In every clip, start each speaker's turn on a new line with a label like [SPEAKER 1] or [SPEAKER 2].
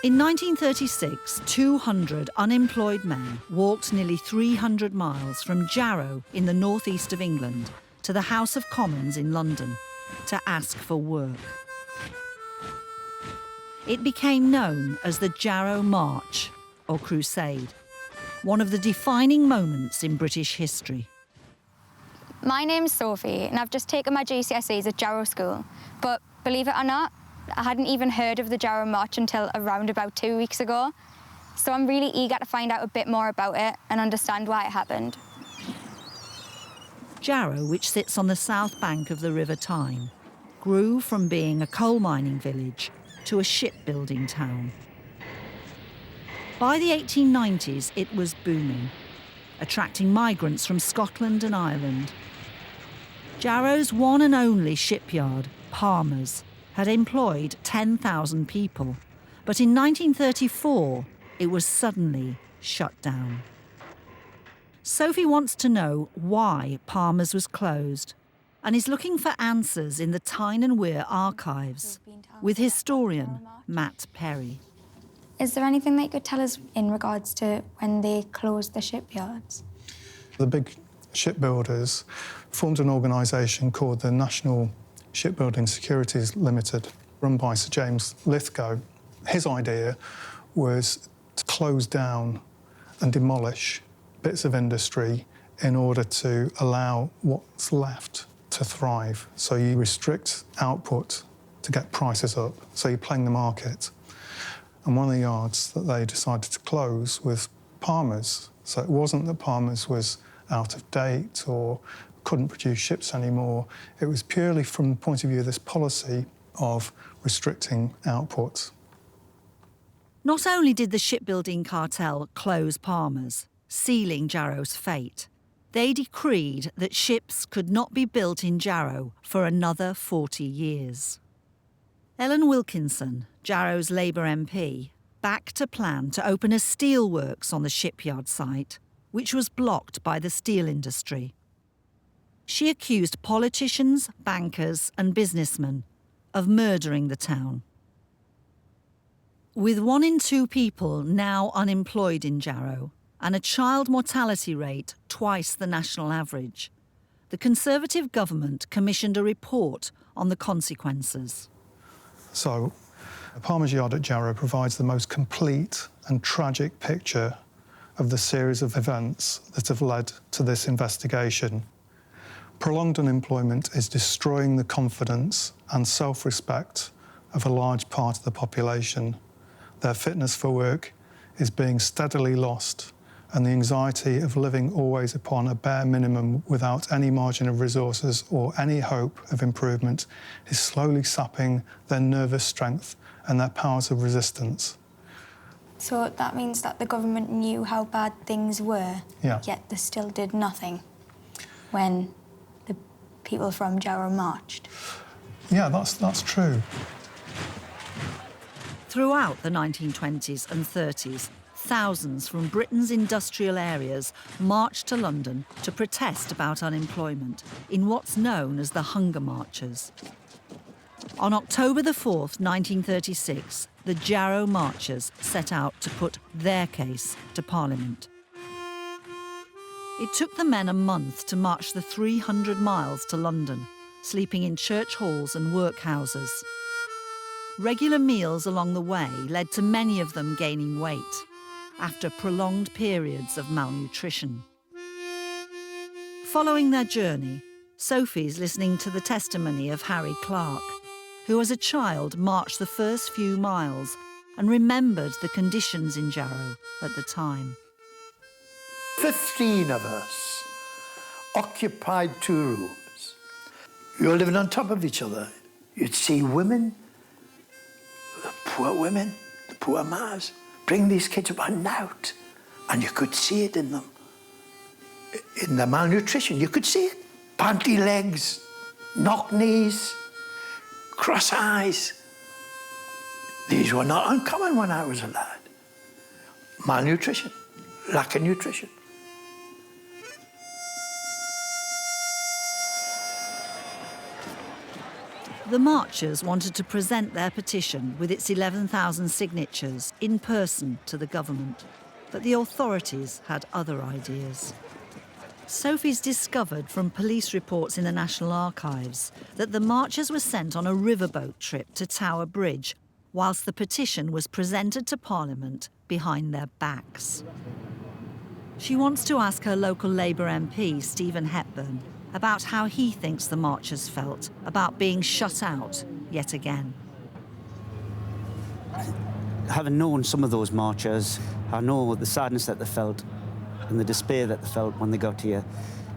[SPEAKER 1] In 1936, 200 unemployed men walked nearly 300 miles from Jarrow in the northeast of England to the House of Commons in London to ask for work. It became known as the Jarrow March, or Crusade, one of the defining moments in British history.
[SPEAKER 2] My name's Sophie, and I've just taken my GCSEs at Jarrow School. But believe it or not, I hadn't even heard of the Jarrow March until around about 2 weeks ago. So I'm really eager to find out a bit more about it and understand why it happened.
[SPEAKER 1] Jarrow, which sits on the south bank of the River Tyne, grew from being a coal mining village to a shipbuilding town. By the 1890s, it was booming, attracting migrants from Scotland and Ireland. Jarrow's one and only shipyard, Palmer's, had employed 10,000 people, but in 1934, it was suddenly shut down. Sophie wants to know why Palmer's was closed and is looking for answers in the Tyne and Wear archives with historian Matt Perry.
[SPEAKER 2] Is there anything that you could tell us in regards to when they closed the shipyards?
[SPEAKER 3] The big shipbuilders formed an organisation called the National Shipbuilding Securities Limited, run by Sir James Lithgow. His idea was to close down and demolish bits of industry in order to allow what's left to thrive. So you restrict output to get prices up, so you're playing the market. And one of the yards that they decided to close was Palmer's. So it wasn't that Palmer's was out of date or couldn't produce ships anymore. It was purely from the point of view of this policy of restricting output.
[SPEAKER 1] Not only did the shipbuilding cartel close Palmer's, sealing Jarrow's fate, they decreed that ships could not be built in Jarrow for another 40 years. Ellen Wilkinson, Jarrow's Labour MP, backed a plan to open a steelworks on the shipyard site, which was blocked by the steel industry. She accused politicians, bankers and businessmen of murdering the town. With 1 in 2 people now unemployed in Jarrow and a child mortality rate twice the national average, the Conservative government commissioned a report on the consequences.
[SPEAKER 3] So, Palmer's Yard at Jarrow provides the most complete and tragic picture of the series of events that have led to this investigation. Prolonged unemployment is destroying the confidence and self-respect of a large part of the population. Their fitness for work is being steadily lost, and the anxiety of living always upon a bare minimum without any margin of resources or any hope of improvement is slowly sapping their nervous strength and their powers of resistance.
[SPEAKER 2] So that means that the government knew how bad things were,
[SPEAKER 3] yeah,
[SPEAKER 2] yet they still did nothing when the people from Jarrow marched.
[SPEAKER 3] Yeah, that's true.
[SPEAKER 1] Throughout the 1920s and 30s, thousands from Britain's industrial areas marched to London to protest about unemployment in what's known as the Hunger Marches. On October the 4th, 1936, the Jarrow Marchers set out to put their case to Parliament. It took the men a month to march the 300 miles to London, sleeping in church halls and workhouses. Regular meals along the way led to many of them gaining weight after prolonged periods of malnutrition. Following their journey, Sophie's listening to the testimony of Harry Clark, who as a child marched the first few miles and remembered the conditions in Jarrow at the time.
[SPEAKER 4] 15 of us occupied 2 rooms. We were living on top of each other. You'd see women, the poor women, the poor mas, bring these kids up and out, and you could see it in them. In the malnutrition, you could see it. Panty legs, knock knees, cross eyes. These were not uncommon when I was a lad. Malnutrition, lack of nutrition.
[SPEAKER 1] The marchers wanted to present their petition with its 11,000 signatures in person to the government, but the authorities had other ideas. Sophie's discovered from police reports in the National Archives that the marchers were sent on a riverboat trip to Tower Bridge whilst the petition was presented to Parliament behind their backs. She wants to ask her local Labour MP, Stephen Hepburn, about how he thinks the marchers felt about being shut out yet again.
[SPEAKER 5] Having known some of those marchers, I know the sadness that they felt and the despair that they felt when they got here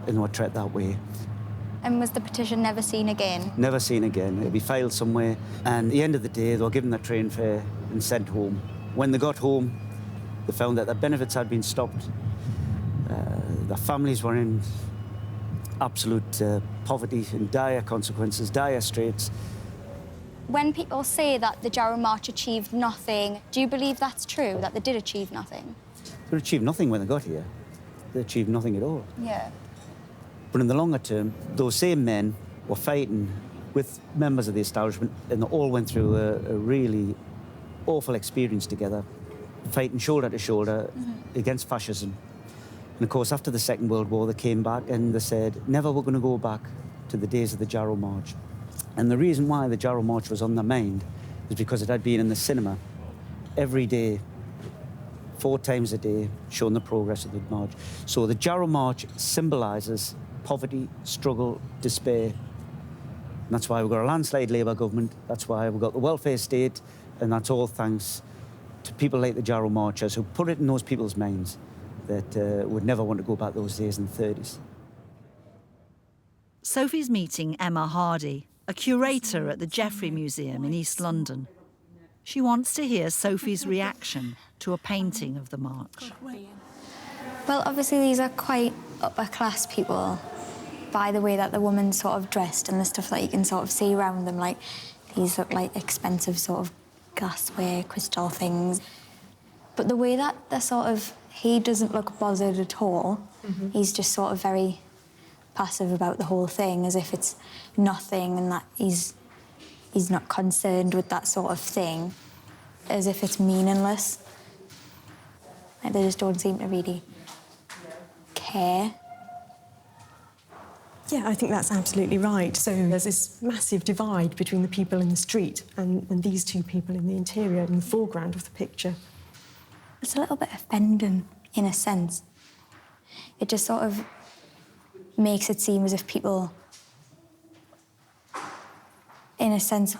[SPEAKER 5] and were treated that way.
[SPEAKER 2] And was the petition never seen again?
[SPEAKER 5] Never seen again. It'd be filed somewhere, and at the end of the day, they were given their train fare and sent home. When they got home, they found that their benefits had been stopped. Their families were in absolute poverty and dire consequences, dire straits.
[SPEAKER 2] When people say that the Jarrow March achieved nothing, do you believe that's true, that they did achieve nothing?
[SPEAKER 5] They achieved nothing when they got here. They achieved nothing at all.
[SPEAKER 2] Yeah.
[SPEAKER 5] But in the longer term, those same men were fighting with members of the establishment, and they all went through a really awful experience together, fighting shoulder to shoulder against fascism. And of course, after the Second World War, they came back and they said, never we're going to go back to the days of the Jarrow March. And the reason why the Jarrow March was on their mind is because it had been in the cinema every day, 4 times a day, showing the progress of the march. So the Jarrow March symbolises poverty, struggle, despair. And that's why we've got a landslide Labour government, that's why we've got the welfare state, and that's all thanks to people like the Jarrow Marchers who put it in those people's minds that would never want to go back those days in the 30s.
[SPEAKER 1] Sophie's meeting Emma Hardy, a curator at the Jeffrey Museum in East London. She wants to hear Sophie's reaction to a painting of the march.
[SPEAKER 2] Well, obviously these are quite upper-class people by the way that the woman's sort of dressed and the stuff that you can sort of see around them. Like, these look like expensive sort of glassware, crystal things. But the way that they're sort of... He doesn't look bothered at all. He's just sort of very passive about the whole thing, as if it's nothing and that he's not concerned with that sort of thing, as if it's meaningless. Like, they just don't seem to really care.
[SPEAKER 6] Yeah, I think that's absolutely right. So there's this massive divide between the people in the street and these two people in the interior, in the foreground of the picture.
[SPEAKER 2] It's a little bit offending, in a sense. It just sort of makes it seem as if people, in a sense,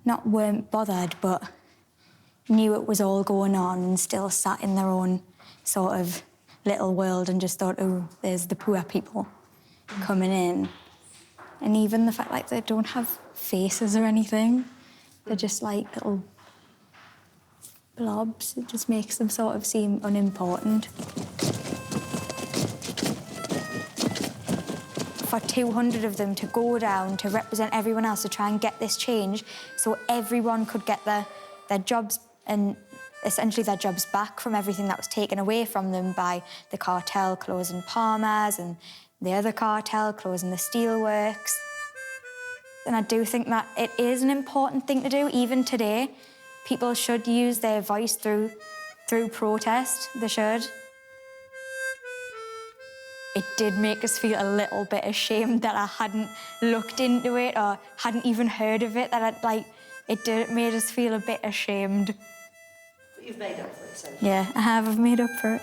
[SPEAKER 2] not weren't bothered, but knew it was all going on and still sat in their own sort of little world and just thought, oh, there's the poor people coming in. And even the fact, like, they don't have faces or anything. They're just, like, little blobs. It just makes them sort of seem unimportant. For 200 of them to go down to represent everyone else, to try and get this change so everyone could get their jobs and essentially their jobs back from everything that was taken away from them by the cartel closing Palmer's and the other cartel closing the steelworks. And I do think that it is an important thing to do, even today. People should use their voice through protest. They should. It did make us feel a little bit ashamed that I hadn't looked into it or hadn't even heard of it. It made us feel a bit ashamed.
[SPEAKER 1] But you've made up for it, so.
[SPEAKER 2] Yeah, I have. I've made up for it.